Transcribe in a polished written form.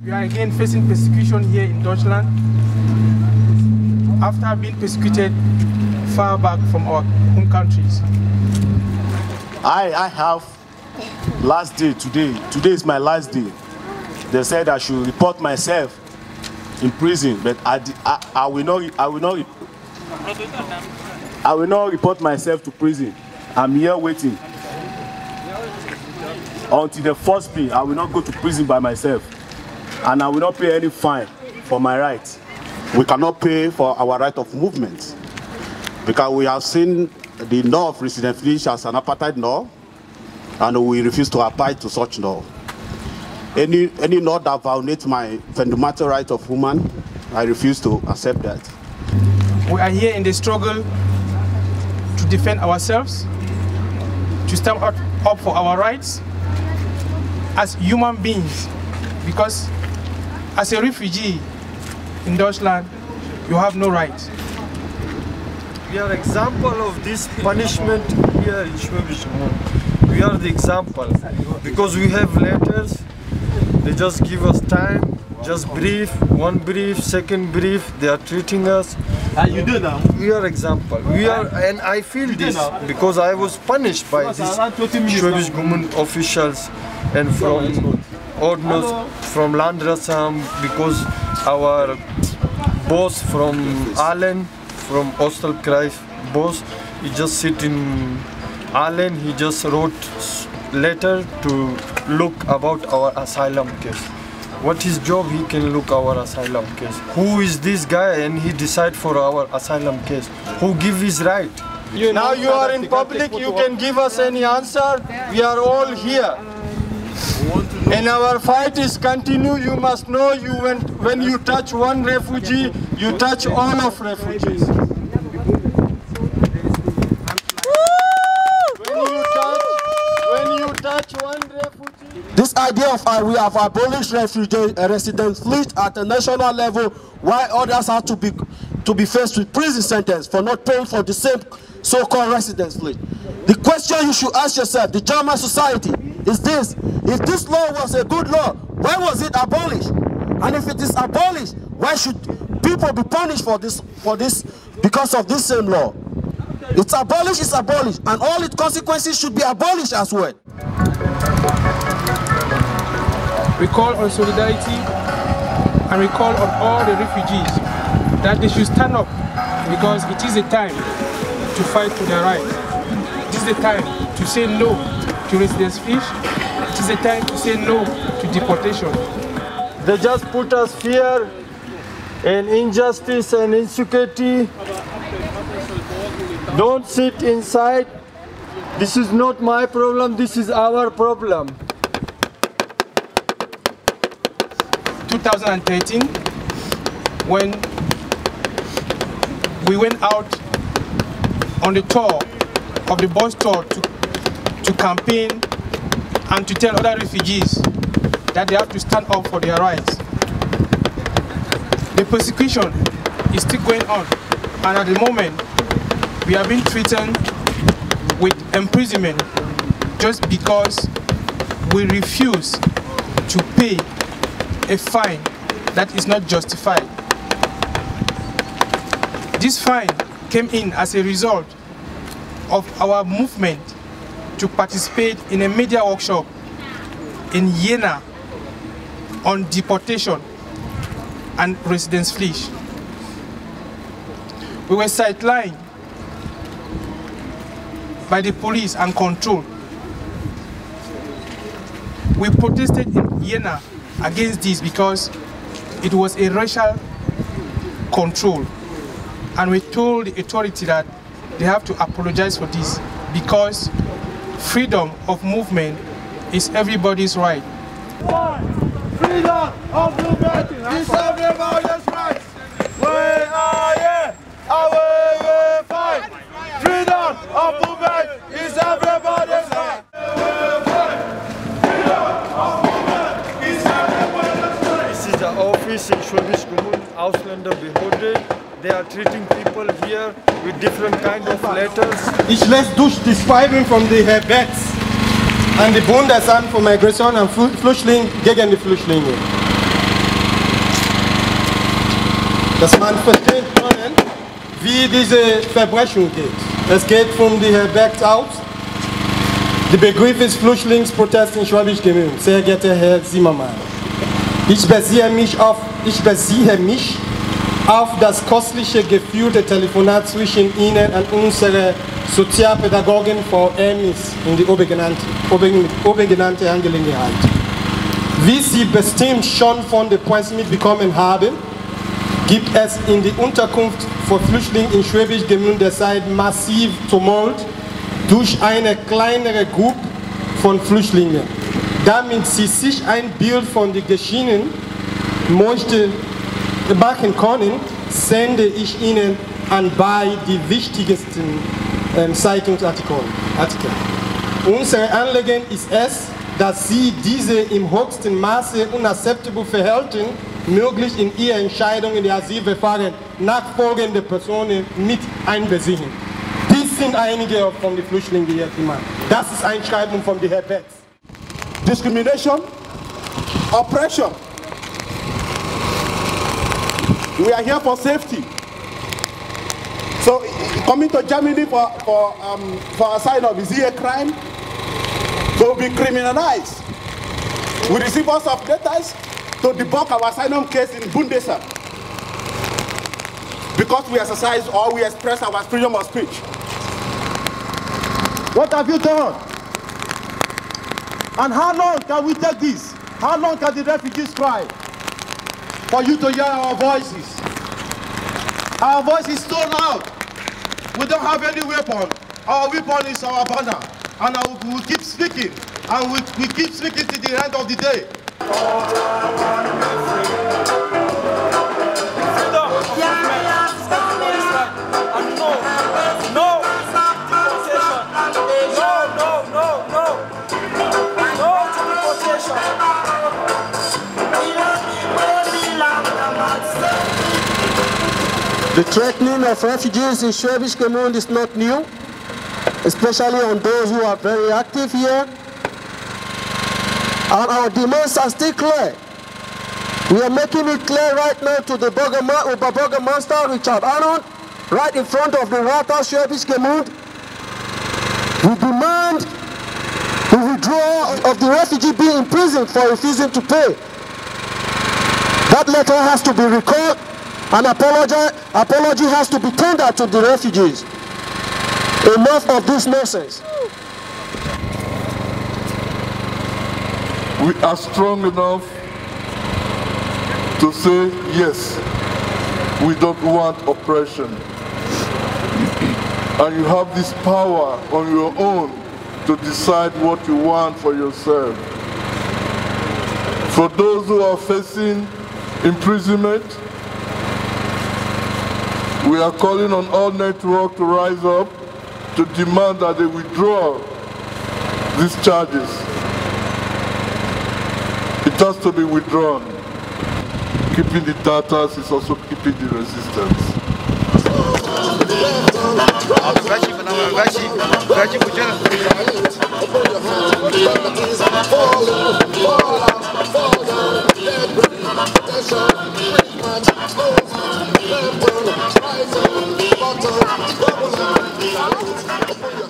We are again facing persecution here in Deutschland after being persecuted far back from our home countries. I have last day today. Today is my last day. They said I should report myself in prison, but I will not report myself to prison. I'm here waiting until the first plea. I will not go to prison by myself, and I will not pay any fine for my rights. We cannot pay for our right of movement because we have seen the law of Residenzpflicht as an apartheid law, and we refuse to abide to such law. Any law that violates my fundamental right of woman, I refuse to accept that. We are here in the struggle to defend ourselves, to stand up for our rights as human beings, because as a refugee in Deutschland, you have no rights. We are example of this punishment here in Schwäbisch Gmünd. We are the example because we have letters. They just give us time, just brief, one brief, second brief. They are treating us. You do now. We are example. We are, and I feel this because I was punished by these Schwäbisch Gmünd officials and from ordners, from Landratsamt, because our boss from Allen, from Ostalbkreis boss, he just sit in Allen. He just wrote letter to look about our asylum case. What his job? He can look our asylum case. Who is this guy? And he decide for our asylum case. Who give his right? Now you are in public. You can give us any answer. We are all here. And our fight is continue. You must know you when you touch one refugee, you touch all of refugees. When you touch one refugee. This idea of we have abolished Residenzpflicht at a national level, while others have to be faced with prison sentence for not paying for the same so-called Residenzpflicht. The question you should ask yourself, the German society, is this: if this law was a good law, why was it abolished? And if it is abolished, why should people be punished for this because of this same law? It's abolished, and all its consequences should be abolished as well. We call on solidarity and we call on all the refugees that they should stand up, because it is a time to fight for their rights. It is the time to say no to Residenzpflicht. It is the time to say no to deportation. They just put us fear and injustice and insecurity. Don't sit inside. This is not my problem, this is our problem. 2013, when we went out on the tour of the bus tour to campaign and to tell other refugees that they have to stand up for their rights. The persecution is still going on, and at the moment we are being threatened with imprisonment just because we refuse to pay a fine that is not justified. This fine came in as a result of our movement to participate in a media workshop in Jena on deportation and Residenzpflicht. We were sidelined by the police and controlled. We protested in Jena against this because it was a racial control, and we told the authority that they have to apologize for this, because freedom of movement is everybody's right. Freedom of movement is everybody's right. We are here, and we will fight. Freedom of movement is everybody's right. This is the office in Schwäbisch Gmünd, Ausländerbehörde. They are treating people here with different kind of letters. Ich lese durch die Schreiben von den Herrn Betz an die Bundesamt für Migration und Flüchtlinge gegen die Flüchtlinge. dass man verstehen können, wie diese Verbrechung geht. Es geht von der Herberg aus. Der Begriff ist Flüchtlingsprotest in Schwäbisch Gmünd. Sehr geehrter Herr Zimmermann, ich beziehe mich auf das kostliche geführte Telefonat zwischen Ihnen und unserer Sozialpädagogin Frau Emis in die obergenannte Angelegenheit. Wie Sie bestimmt schon von der Presse mitbekommen haben, gibt es in der Unterkunft für Flüchtlinge in Schwäbisch Gmünd derzeit massiv Tumult durch eine kleinere Gruppe von Flüchtlingen. Damit Sie sich ein Bild von den Geschehenen machen können, sende ich Ihnen anbei die wichtigsten Zeitungsartikel. Unser Anliegen ist es, dass Sie diese im höchsten Maße unakzeptable Verhalten möglich in Ihre Entscheidungen in der Asylverfahren nachfolgende Personen mit einbeziehen. Dies sind einige von den Flüchtlingen, die hier gemacht. Das ist ein Schreiben von Herrn Betz. Discrimination, oppression. We are here for safety. So coming to Germany for asylum, is it a crime? To be criminalized. We receive lots of letters to debunk our asylum case in Bundesland because we exercise or we express our freedom of speech. What have you done? And how long can we take this? How long can the refugees cry for you to hear our voices? Our voice is so loud. We don't have any weapon. Our weapon is our banner. And we will keep speaking. And we keep speaking to the end of the day. The threatening of refugees in Schwäbisch Gmünd is not new, especially on those who are very active here. And our demands are still clear. We are making it clear right now to the Burgermaster Richard Arnold, right in front of the Rathaus Schwäbisch Gmünd. We demand the withdrawal of the refugee being imprisoned for refusing to pay. That letter has to be recalled. An apology has to be tendered to the refugees. Enough of this nonsense. We are strong enough to say, yes, we don't want oppression. And you have this power on your own to decide what you want for yourself. For those who are facing imprisonment, we are calling on all networks to rise up to demand that they withdraw these charges. It has to be withdrawn. Keeping the data is also keeping the resistance. Bottom,